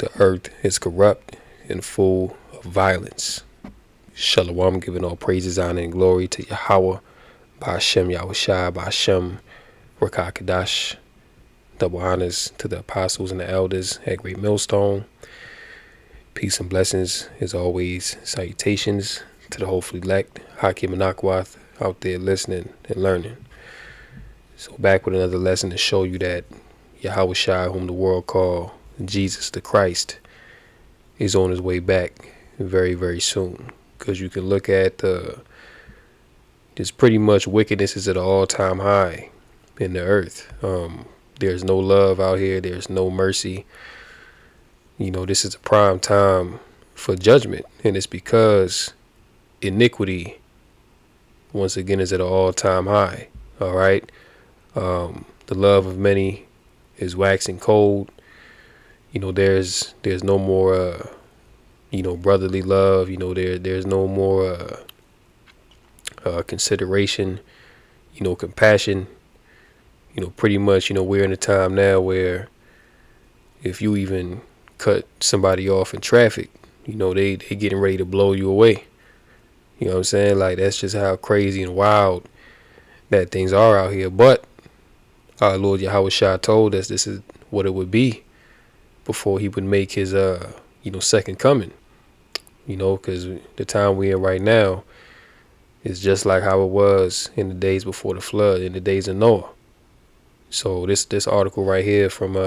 The earth is corrupt and full of violence. Shalom, giving all praises, honor, and glory to Yahweh, Ba'ashem Yahushua, Ba'ashem Rakakadash. Double honors to the apostles and the elders at Great Millstone. Peace and blessings, as always. Salutations to the hopefully elect, Hakim and Akwath, out there listening and learning. So back with another lesson to show you that Yahushua, whom the world call Jesus the Christ, is on his way back very, very soon. Because you can look at this pretty much wickedness is at an all-time high in the earth. There's no love out here. There's no mercy. This is a prime time for judgment. And it's because iniquity, once again, is at an all-time high. All right. The love of many is waxing cold. There's no more, brotherly love. There's no more consideration, compassion. Pretty much, we're in a time now where if you even cut somebody off in traffic, they getting ready to blow you away. You know what I'm saying? Like, that's just how crazy and wild that things are out here. But our Lord Yahushua told us this is what it would be before he would make his, second coming. Because the time we're in right now is just like how it was in the days before the flood, in the days of Noah. So this article right here from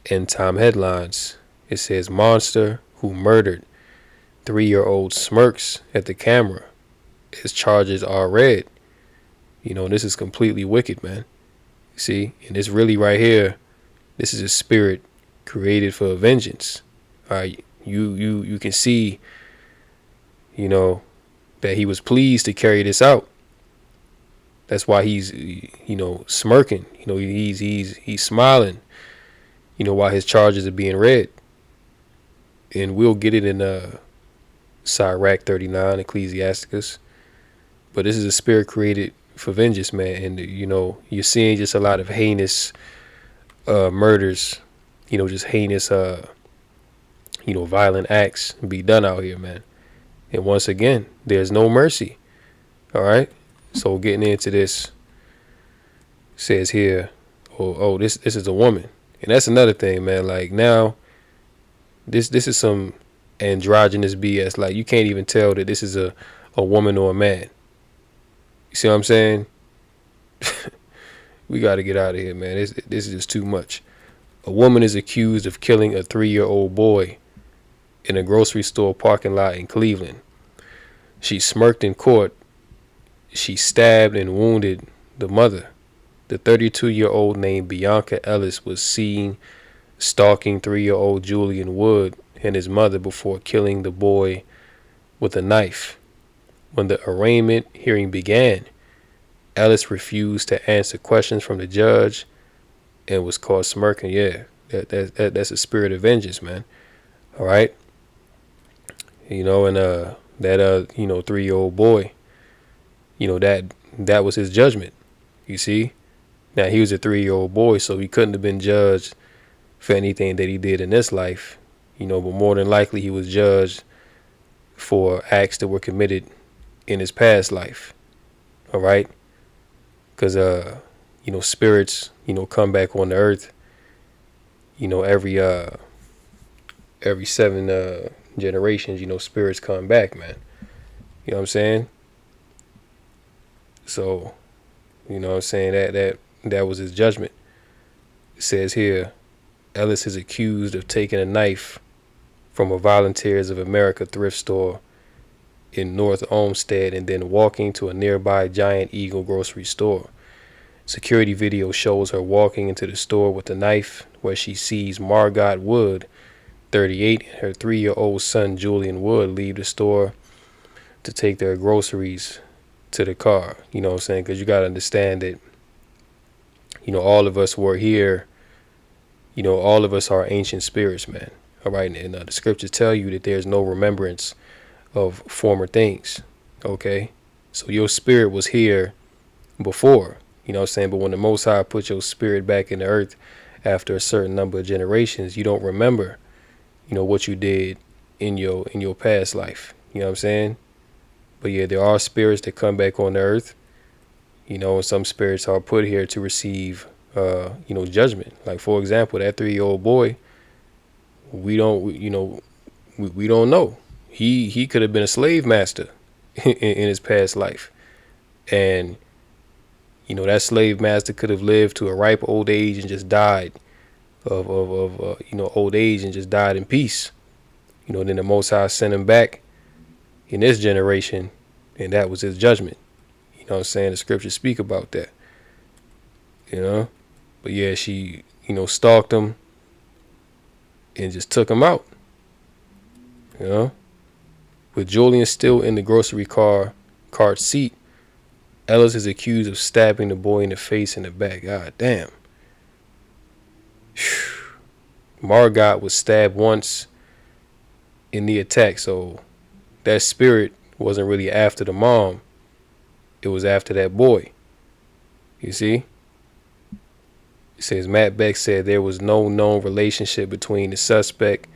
End Time Headlines, it says monster who murdered 3-year-old smirks at the camera. His charges are read. This is completely wicked, man. See, and this really right here, this is a spirit created for vengeance. All right, you can see, that he was pleased to carry this out. That's why he's, smirking. He's smiling, while his charges are being read. And we'll get it in Sirach 39, Ecclesiasticus. But this is a spirit created for vengeance, man. And, you're seeing just a lot of heinous murders, just heinous, violent acts be done out here, man. And once again, there's no mercy. All right. So getting into this, says here, this is a woman. And that's another thing, man. Like, now, this is some androgynous BS. Like, you can't even tell that this is a woman or a man. You see what I'm saying? We got to get out of here, man. This is just too much. A woman is accused of killing a 3-year-old boy in a grocery store parking lot in Cleveland. She smirked in court. She stabbed and wounded the mother. The 32-year-old named Bianca Ellis was seen stalking 3-year-old Julian Wood and his mother before killing the boy with a knife. When the arraignment hearing began, Ellis refused to answer questions from the judge and was caught smirking. Yeah, that's a spirit of vengeance, man. All right. And that 3-year-old boy, that was his judgment. You see? Now, he was a 3-year-old boy, so he couldn't have been judged for anything that he did in this life, but more than likely he was judged for acts that were committed in his past life. All right? Because, spirits, come back on the earth, every 7 generations, spirits come back, man. You know what I'm saying? So, what I'm saying, that was his judgment. It says here, Ellis is accused of taking a knife from a Volunteers of America thrift store in North Olmsted and then walking to a nearby Giant Eagle grocery store. Security video shows her walking into the store with a knife, where she sees Margot Wood, 38, and her 3-year-old son Julian Wood leave the store to take their groceries to the car. You know what I'm saying? Because you got to understand that, all of us were here. All of us are ancient spirits, man. All right. And the scriptures tell you that there's no remembrance of former things. Okay. So your spirit was here before, what I'm saying? But when the Most High put your spirit back in the earth after a certain number of generations, you don't remember, what you did in your past life. You know what I'm saying? But yeah, there are spirits that come back on the earth. And some spirits are put here to receive, judgment. Like, for example, that 3-year-old boy, we don't, we don't know. He could have been a slave master in his past life. And, that slave master could have lived to a ripe old age and just died of old age and just died in peace. Then the Most High sent him back in this generation, and that was his judgment. You know what I'm saying? The scriptures speak about that. But yeah, she, stalked him and just took him out. With Julian still in the grocery cart seat, Ellis is accused of stabbing the boy in the face and the back. God damn. Margot was stabbed once in the attack, so that spirit wasn't really after the mom. It was after that boy. You see? It says Matt Beck said there was no known relationship between the suspect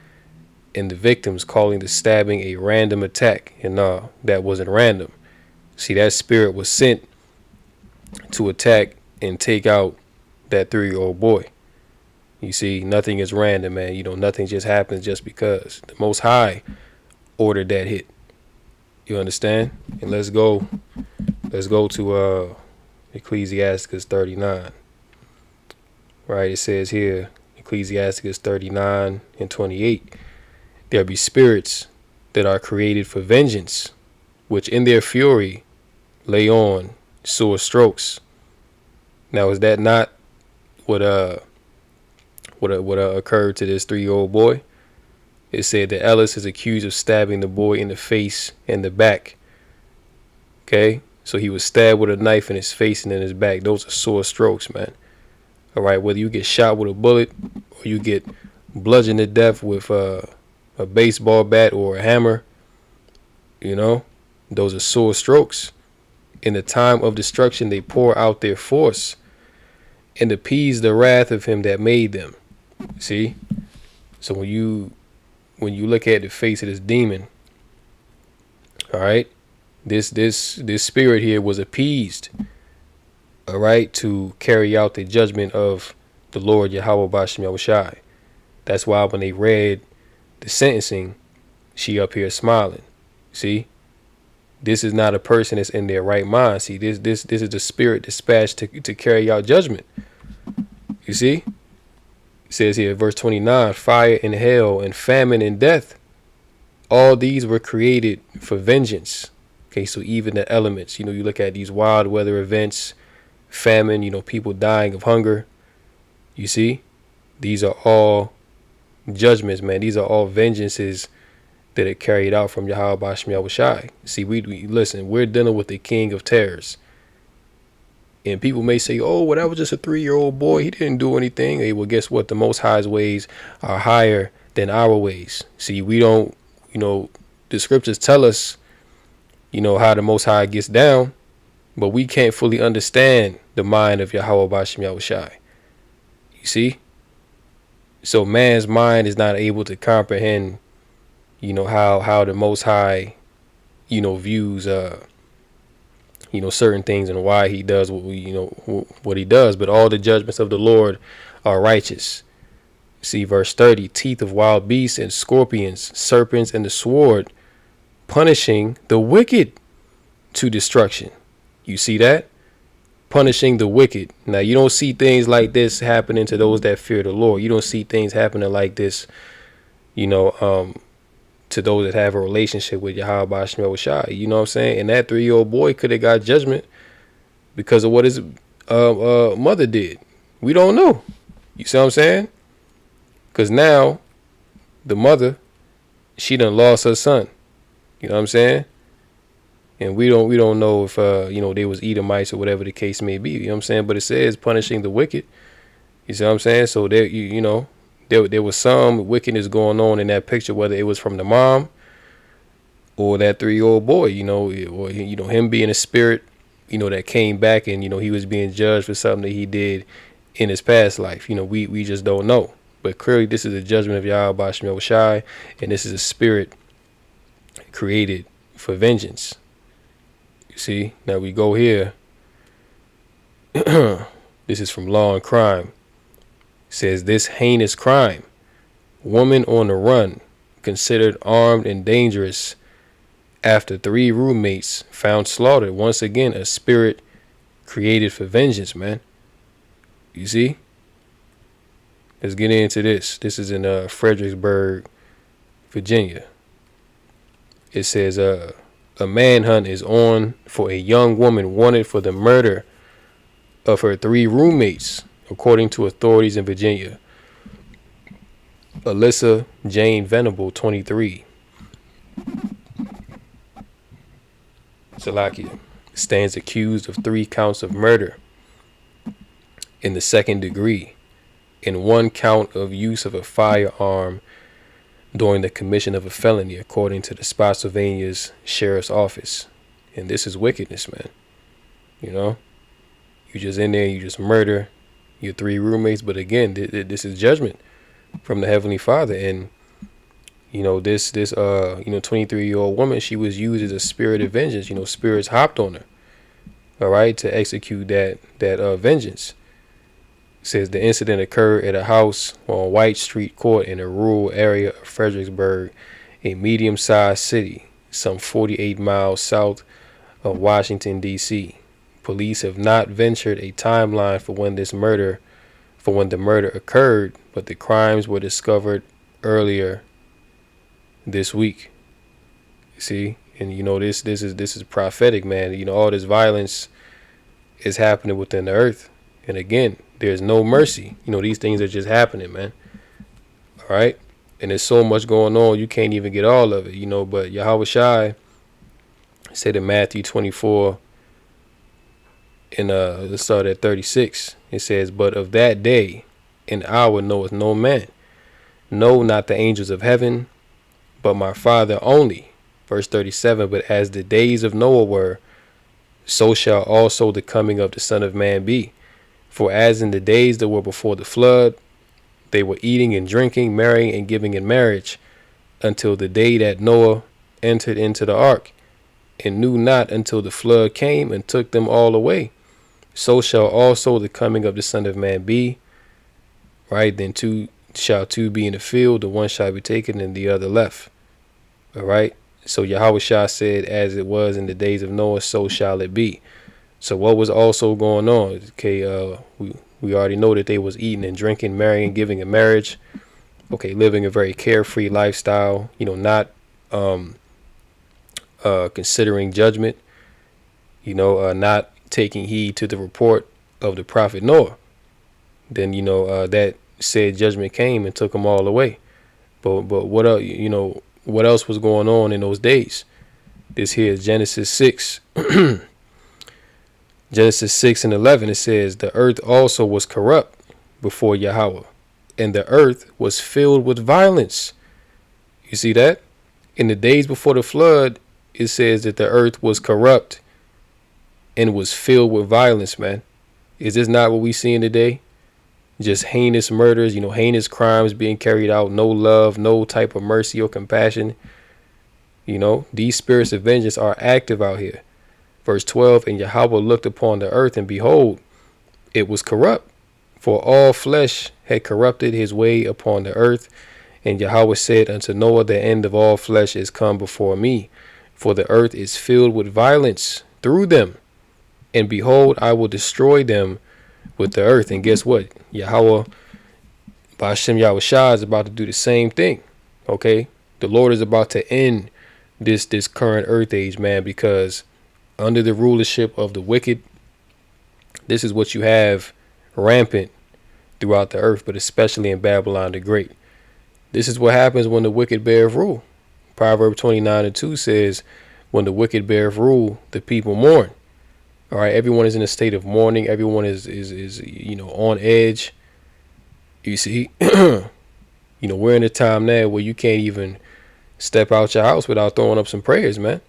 and the victims, calling the stabbing a random attack. And no, that wasn't random. See, that spirit was sent to attack and take out that 3-year-old boy. You see, nothing is random, man. Nothing just happens just because. The Most High ordered that hit. You understand? And let's go to Ecclesiasticus 39. Right, it says here, Ecclesiasticus 39 and 28, there be spirits that are created for vengeance, which in their fury lay on sore strokes. Now, is that not what occurred to this 3-year-old boy? It said that Ellis is accused of stabbing the boy in the face and the back. Okay, so he was stabbed with a knife in his face and in his back. Those are sore strokes, man. All right, whether you get shot with a bullet or you get bludgeoned to death with a baseball bat or a hammer, those are sore strokes. In the time of destruction, they pour out their force and appease the wrath of him that made them. See? So when you look at the face of this demon, all right, this spirit here was appeased, all right, to carry out the judgment of the Lord Yahweh Bashem Yahushai. That's why when they read the sentencing, she up here smiling. See, this is not a person that's in their right mind. See, this is the spirit dispatched to carry out judgment. You see, it says here, verse 29, fire and hell and famine and death, all these were created for vengeance. Okay, so even the elements, you look at these wild weather events, famine, people dying of hunger. You see, these are all judgments, man. These are all vengeances that are carried out from Yahweh Bashem Yahushai. See, we listen, we're dealing with the king of terrors. And people may say, oh, well, that was just a 3-year-old boy. He didn't do anything. Hey, well, guess what? The Most High's ways are higher than our ways. See, we don't, the scriptures tell us, how the Most High gets down, but we can't fully understand the mind of Yahweh Bashem Yahushai. You see? So man's mind is not able to comprehend, how the Most High, views, certain things and why he does what he does. But all the judgments of the Lord are righteous. See verse 30, teeth of wild beasts and scorpions, serpents and the sword, punishing the wicked to destruction. You see that? Punishing the wicked. Now, you don't see things like this happening to those that fear the Lord. You don't see things happening like this, to those that have a relationship with Yahweh Bashem Yahushai. You know what I'm saying? And that 3-year-old boy could have got judgment because of what his mother did. We don't know. You see what I'm saying? Because now the mother, she done lost her son. You know what I'm saying? And we don't know if they was Edomites or whatever the case may be. You know what I'm saying? But it says punishing the wicked. You see what I'm saying? So there there was some wickedness going on in that picture, whether it was from the mom or that 3-year-old boy, or him being a spirit, that came back and he was being judged for something that he did in his past life. We just don't know. But clearly, this is a judgment of Yahweh Ba'ashem Yahushai, and this is a spirit created for vengeance. You see, now we go here. This is from Law and Crime. It says, this heinous crime, woman on the run, considered armed and dangerous after 3 roommates found slaughtered. Once again, a spirit created for vengeance, man. You see? Let's get into this. This is in Fredericksburg, Virginia. It says, a manhunt is on for a young woman wanted for the murder of her 3 roommates, according to authorities in Virginia. Alyssa Jane Venable, 23. Salakia stands accused of 3 counts of murder in the 2nd degree and 1 count of use of a firearm during the commission of a felony, according to the Spotsylvania's Sheriff's Office. And this is wickedness, man. You know, you just in there, you just murder your 3 roommates. But again, this is judgment from the Heavenly Father. And you know, this 23-year-old woman, she was used as a spirit of vengeance. You know, spirits hopped on her, all right, to execute that vengeance. It says the incident occurred at a house on White Street Court in a rural area of Fredericksburg, a medium-sized city, some 48 miles south of Washington, D.C. Police have not ventured a timeline for when the murder occurred, but the crimes were discovered earlier this week. You see, and you know, this is prophetic, man. You know, all this violence is happening within the earth, and again, there's no mercy. You know, these things are just happening, man. All right, and there's so much going on, you can't even get all of it. You know, but Yahweh Shai said in Matthew 24, and let's start at 36. It says, but of that day and hour knoweth no man, no, not the angels of heaven, but my Father only. Verse 37, but as the days of Noah were, so shall also the coming of the Son of Man be. For as in the days that were before the flood, they were eating and drinking, marrying and giving in marriage, until the day that Noah entered into the ark, and knew not until the flood came and took them all away. So shall also the coming of the Son of Man be. Right? Then 2 be in the field, the one shall be taken and the other left. All right. So Yahweh Shah said, as it was in the days of Noah, so shall it be. So what was also going on? Okay, we already know that they was eating and drinking, marrying, giving in marriage. Okay, living a very carefree lifestyle. You know, not considering judgment. You know, not taking heed to the report of the prophet Noah. Then you know that said judgment came and took them all away. But what else? You know, what else was going on in those days? This here is Genesis 6. Genesis 6 and 11, it says, the earth also was corrupt before Yahweh, and the earth was filled with violence. You see that? In the days before the flood, it says that the earth was corrupt and was filled with violence, man. Is this not what we see in today? Just heinous murders, you know, heinous crimes being carried out, no love, no type of mercy or compassion. You know, these spirits of vengeance are active out here. Verse 12, and Yahweh looked upon the earth, and behold, it was corrupt, for all flesh had corrupted his way upon the earth. And Yahweh said unto Noah, the end of all flesh is come before me, for the earth is filled with violence through them. And behold, I will destroy them with the earth. And guess what? Yahweh Ba'ashem Yahushua is about to do the same thing. Okay, the Lord is about to end this current earth age, man, because under the rulership of the wicked, this is what you have rampant throughout the earth, but especially in Babylon the Great. This is what happens when the wicked bear rule. Proverbs 29:2 says, when the wicked bear rule, the people mourn. All right, everyone is in a state of mourning. Everyone is you know, on edge. You see, you know, we're in a time now where you can't even step out your house without throwing up some prayers, man.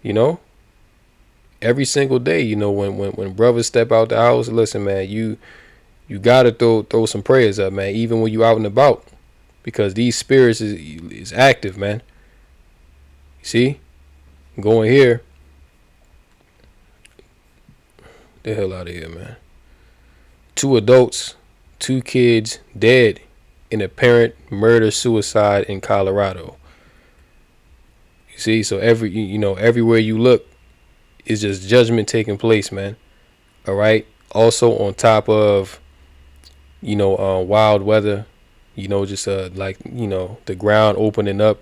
You know, every single day, you know, when brothers step out the house, listen, man, you You gotta throw some prayers up, man, even when you out and about, because these spirits is active, man. See, going here, the hell out of here, man. 2 adults, 2 kids dead in apparent murder suicide in Colorado. You see, so everywhere you look is just judgment taking place, man. All right. Also on top of wild weather, just the ground opening up,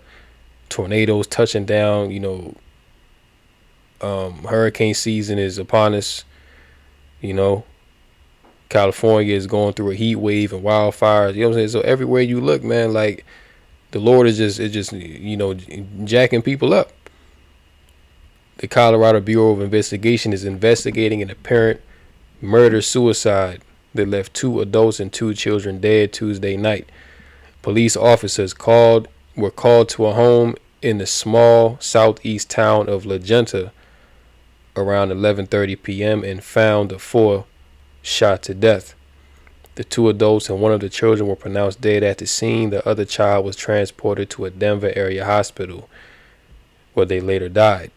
tornadoes touching down. Hurricane season is upon us. California is going through a heat wave and wildfires. You know what I'm saying? So everywhere you look, man, like the Lord is just jacking people up. The Colorado Bureau of Investigation is investigating an apparent murder suicide that left 2 adults and 2 children dead Tuesday night. Police officers were called to a home in the small southeast town of La Junta around 11:30 p.m. and found the 4 shot to death. The 2 adults and one of the children were pronounced dead at the scene. The other child was transported to a Denver area hospital where they later died.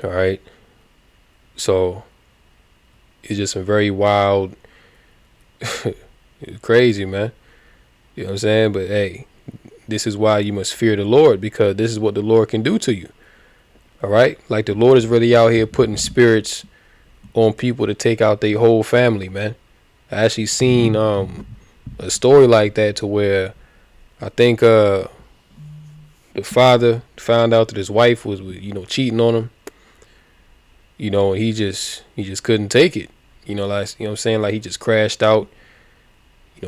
All right. So it's just some very wild, crazy, man. You know what I'm saying? But hey, this is why you must fear the Lord, because this is what the Lord can do to you. All right. Like the Lord is really out here putting spirits on people to take out their whole family, man. I actually seen a story like that, to where I think the father found out that his wife was cheating on him. And he just couldn't take it. What I'm saying? Like he just crashed out,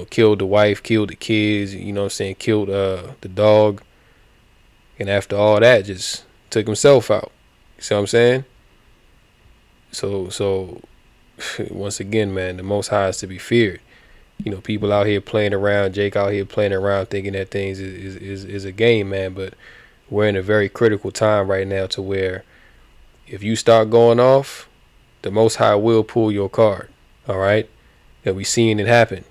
killed the wife, killed the kids, killed the dog. And after all that, just took himself out. You see what I'm saying? So once again, man, the Most High is to be feared. People out here playing around, Jake out here playing around, thinking that things is a game, man. But we're in a very critical time right now, to where if you start going off, the Most High will pull your card. All right, and we seeing it happen.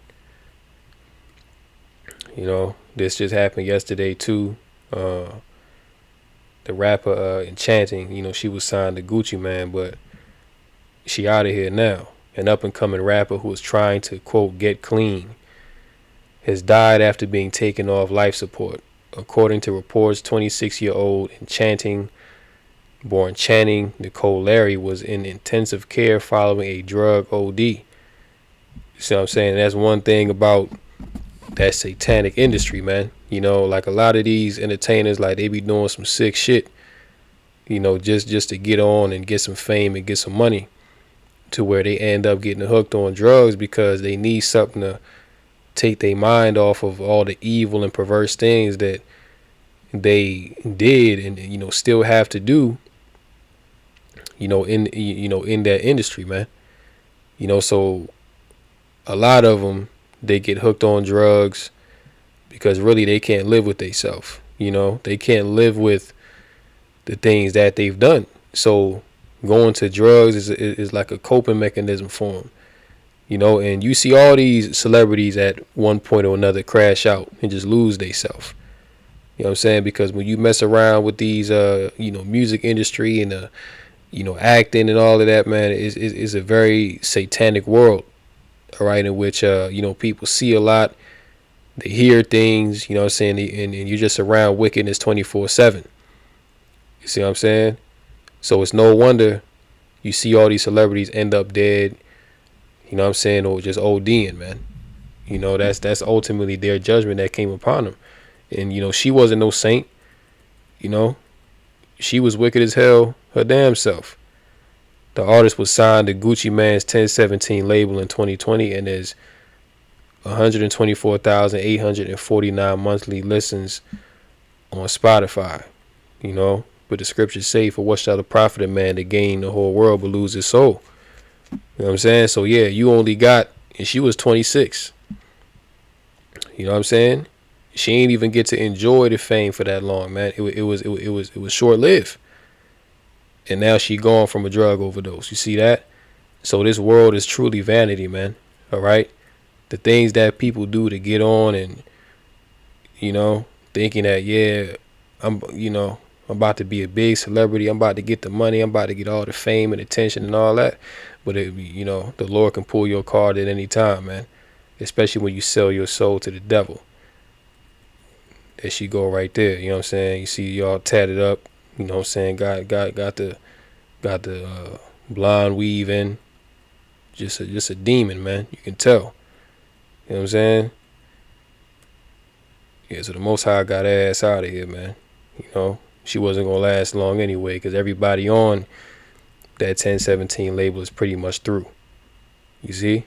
This just happened yesterday too. The rapper Enchanting, she was signed to Gucci Mane, but she out of here now. An up-and-coming rapper who was trying to, quote, get clean, has died after being taken off life support. According to reports, 26-year-old Enchanting, born Channing Nicole Larry, was in intensive care following a drug OD. You see what I'm saying? That's one thing about that satanic industry, man. Like a lot of these entertainers, like they be doing some sick shit, just to get on and get some fame and get some money, to where they end up getting hooked on drugs because they need something to take their mind off of all the evil and perverse things that they did and still have to do in that industry, man. So a lot of them, they get hooked on drugs because really they can't live with themselves. They can't live with the things that they've done. So going to drugs is like a coping mechanism for them. And you see all these celebrities at one point or another crash out and just lose themselves. You know what I'm saying? Because when you mess around with these music industry and acting and all of that, man, is a very satanic world. All right, in which people see a lot, they hear things, you know what I'm saying, and you're just around wickedness 24/7. You see what I'm saying? So it's no wonder you see all these celebrities end up dead, you know what I'm saying, or just ODing, man. That's ultimately their judgment that came upon them. And she wasn't no saint. She was wicked as hell her damn self. The artist was signed to Gucci Mane's 1017 label in 2020 and is 124,849 monthly listens on Spotify. But the scriptures say, for what shall it profit a man to gain the whole world but lose his soul? You know what I'm saying? So yeah, you only got, and she was 26. You know what I'm saying? She ain't even get to enjoy the fame for that long, man. It was short lived. And now she gone from a drug overdose. You see that? So this world is truly vanity, man. All right. The things that people do to get on and, thinking that, yeah, I'm about to be a big celebrity. I'm about to get the money. I'm about to get all the fame and attention and all that. But, the Lord can pull your card at any time, man. Especially when you sell your soul to the devil. There she go right there. You know what I'm saying? You see y'all tatted up. You know what I'm saying? Got the blonde weave in. Just a demon, man. You can tell. You know what I'm saying? Yeah, so the Most High got her ass out of here, man. She wasn't going to last long anyway, because everybody on that 1017 label is pretty much through. You see?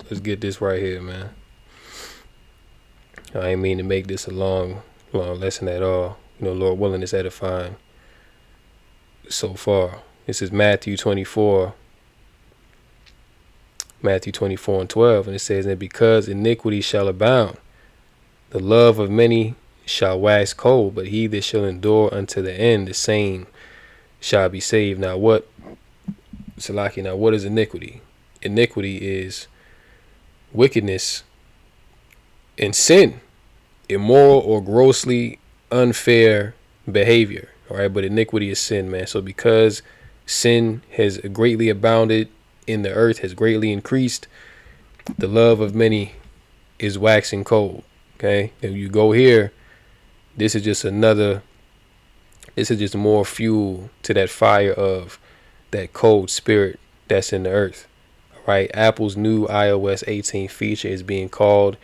Let's get this right here, man. I ain't mean to make this a long lesson at all. Lord willing, it's edifying so far. This is Matthew 24 and 12, and it says, "And because iniquity shall abound, the love of many shall wax cold, but he that shall endure unto the end, the same shall be saved." Now what is iniquity? Iniquity is wickedness and sin, immoral or grossly unfair behavior. All right, but iniquity is sin, man. So because sin has greatly abounded in the earth, has greatly increased, the love of many is waxing cold. Okay, if you go here, this is just more fuel to that fire of that cold spirit that's in the earth. All right, Apple's new iOS 18 feature is being called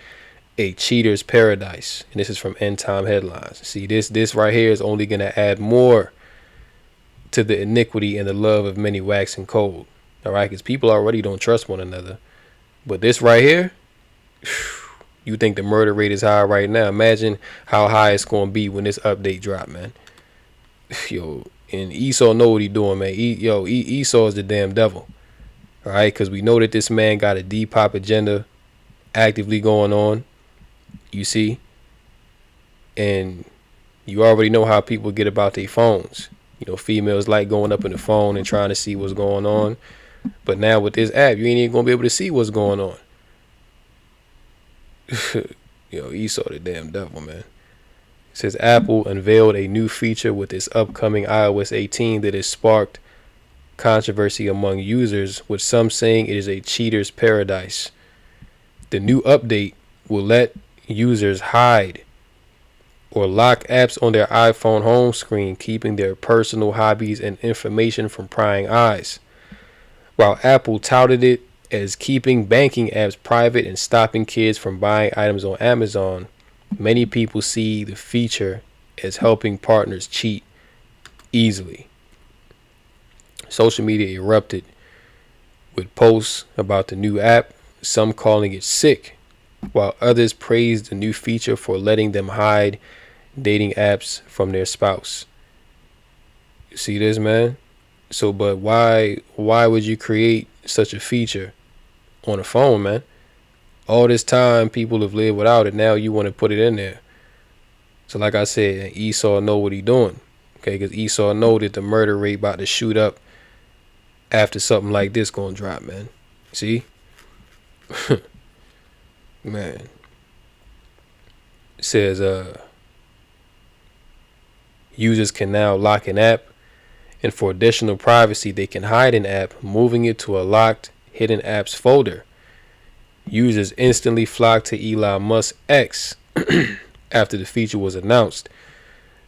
a cheater's paradise, and this is from End Time Headlines. See, this right here is only going to add more to the iniquity and the love of many waxing cold. All right, because people already don't trust one another, but this right here, you think the murder rate is high right now? Imagine how high it's going to be when this update drop, man. Yo, and Esau know what he doing, man. Esau is the damn devil. All right, because we know that this man got a Depop agenda actively going on. You see, and you already know how people get about their phones. Females like going up in the phone and trying to see what's going on. But now with this app, you ain't even gonna be able to see what's going on. Esau the damn devil, man. It says Apple unveiled a new feature with its upcoming iOS 18 that has sparked controversy among users, with some saying it is a cheater's paradise. The new update will let users hide or lock apps on their iPhone home screen, keeping their personal hobbies and information from prying eyes. While Apple touted it as keeping banking apps private and stopping kids from buying items on Amazon, many people see the feature as helping partners cheat easily. Social media erupted with posts about the new app, some calling it sick, while others praised the new feature for letting them hide dating apps from their spouse. You see this, man? So, but why would you create such a feature on a phone, man? All this time people have lived without it. Now you want to put it in there. So like I said, Esau know what he doing. Okay, because Esau know that the murder rate about to shoot up after something like this gonna drop, man. See? Man. It says users can now lock an app, and for additional privacy, they can hide an app, moving it to a locked hidden apps folder. Users instantly flocked to Elon Musk X after the feature was announced,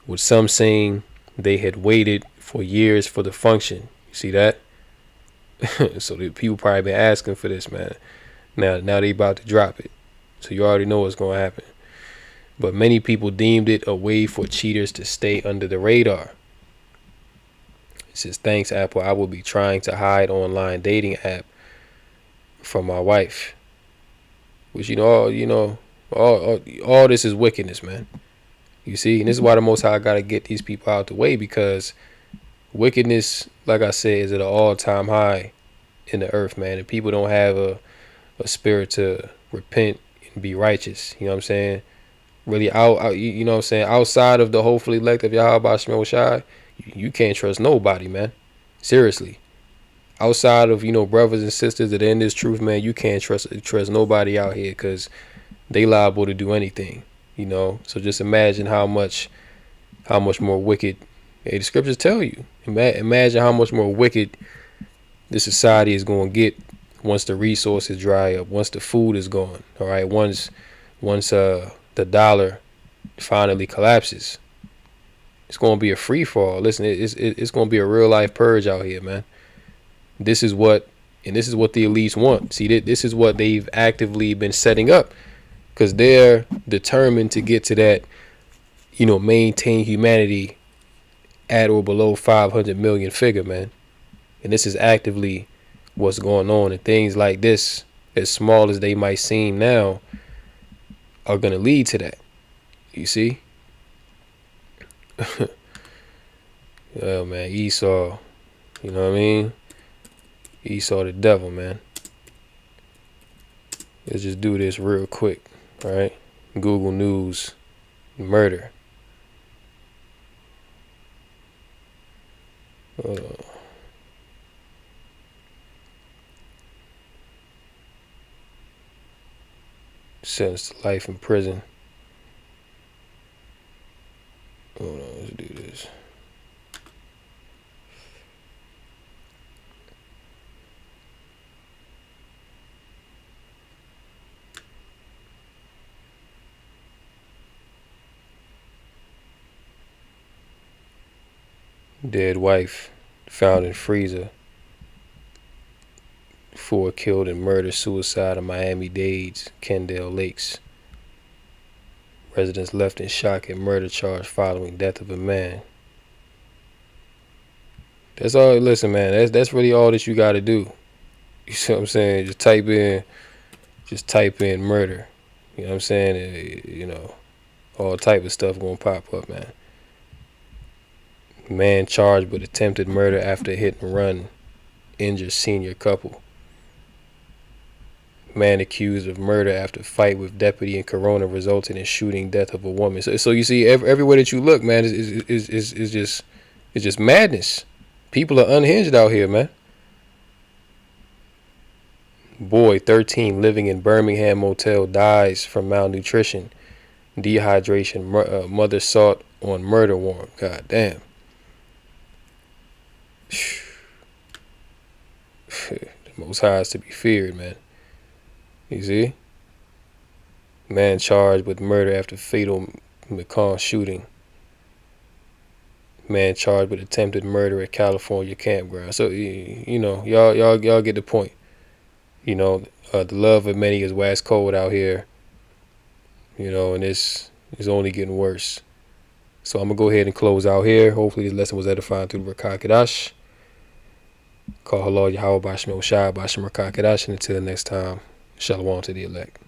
with some saying they had waited for years for the function. You see that? So the people probably been asking for this, man. Now they about to drop it. So you already know what's going to happen. But many people deemed it a way for cheaters to stay under the radar. It says, "Thanks, Apple. I will be trying to hide online dating app from my wife." Which, all this is wickedness, man. You see? And this is why the Most High got to get these people out the way, because wickedness, like I said, is at an all-time high in the earth, man. And people don't have a spirit to repent and be righteous. You know what I'm saying? Really you know what I'm saying? Outside of the hopefully elect of Yahweh Shai, you can't trust nobody, man. Seriously. outside of, brothers and sisters that are in this truth, man, you can't trust nobody out here, because they liable to do anything. So just imagine how much more wicked. Hey, the scriptures tell you. Imagine how much more wicked this society is going to get once the resources dry up, once the food is gone. All right, once the dollar finally collapses, it's going to be a free fall. Listen, it's going to be a real life purge out here, man. This is what the elites want. See, this is what they've actively been setting up, because they're determined to get to that, maintain humanity at or below 500 million figure, man. And this is actively what's going on. And things like this, as small as they might seem now, are going to lead to that. You see? Oh, man, Esau, you know what I mean? Esau the devil, man. Let's just do this real quick, all right? Google News, murder. Hold on. Sentenced to life in prison. Hold on, let's do this. Dead wife found in freezer. 4 killed in murder-suicide in Miami-Dade's Kendall Lakes. Residents left in shock at murder charge following death of a man. That's all. Listen, man, that's really all that you got to do. You see what I'm saying? Just type in murder. You know what I'm saying? All type of stuff gonna pop up, man. Man charged with attempted murder after hit and run injures senior couple. Man accused of murder after fight with deputy in Corona resulted in shooting death of a woman. So you see, everywhere that you look, man, is just madness. People are unhinged out here, man. Boy, 13, living in Birmingham motel dies from malnutrition, dehydration. Mother sought on murder warrant. God damn. The Most High is to be feared, man. You see? Man charged with murder after fatal Macon shooting. Man charged with attempted murder at California campground. So, y'all get the point. The love of many is wax cold out here. And this is only getting worse. So I'm going to go ahead and close out here. Hopefully this lesson was edifying through the Rakah Kadash. Call Halal Yahweh Bashim Oshai Bashim Rakah Kadash. And until next time, Shalom to the elect.